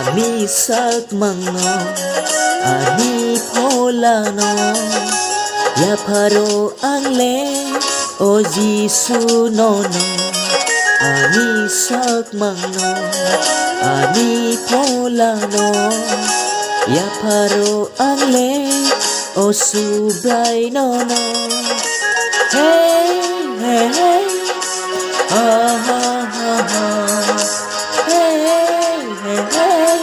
Ami sakmango ani polano ya pharo angle o Jisu nono ani sakmango ani polano ya pharo angle o subrai nono hey hey hey ha ha ha ha hey hey hey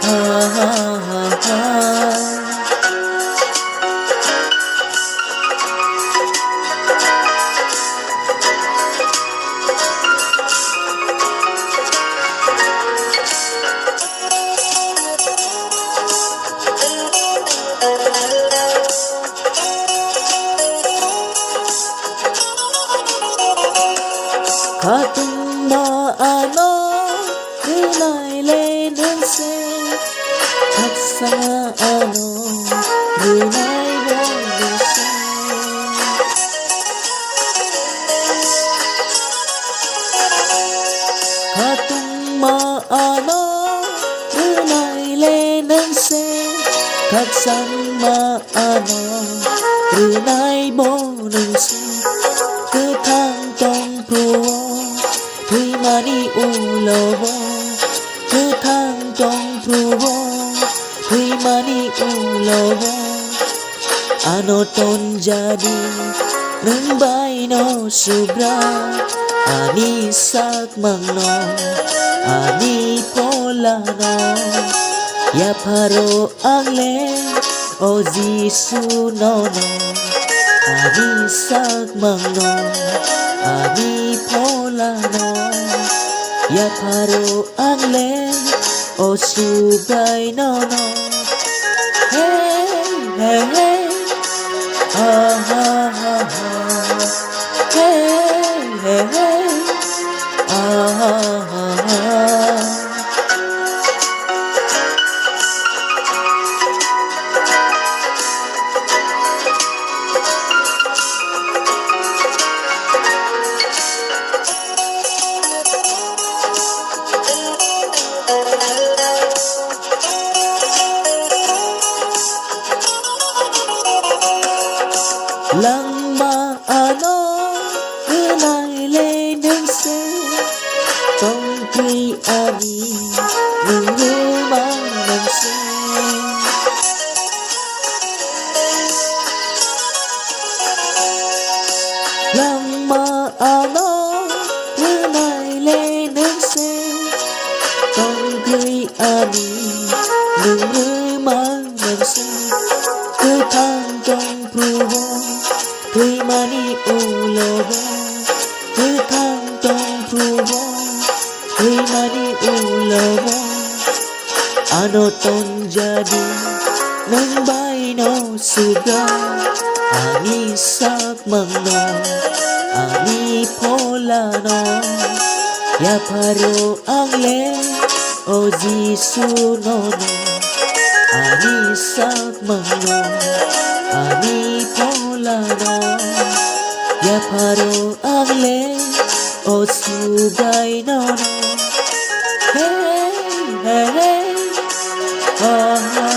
ha ha ha ha Khatung ma ano Rinai le nương se Khắc sa ano Rinai bo nương se Khatung ma ano Rinai le nương se Khắc sang ma ano Rinai bo nương se Cứ thang trong pruo Thui mani ulovo Cứ thang trong pruo Thui mani ulovo Ano ton jadi Nung bay no subra Ani sakmangno Ani polano Ya pharo angle O Jisu nono Ani sakmangno Ani polano Ya pharo angle O subrai nono Hey hey hey ha ha ha ha Hey hey hey ha ha ha ha Lăng ma ano Rinai le nương se Tông quy ani Nương ngư mang nương se Lăng ma ano Rinai le nương se Tông quy ani Nương ngư mang nương se Cứ thang trong pruo Thui mani ulovo Cứ thang trong pruo Thui mani ulovo Ano ton jadi Nang bay no suga Ani sakmangno Ani polano Ya pharo angle O Jisu nono Ani sakmangno Ani polano Ya pharo angle O subrai nono Hey hey hey ha ha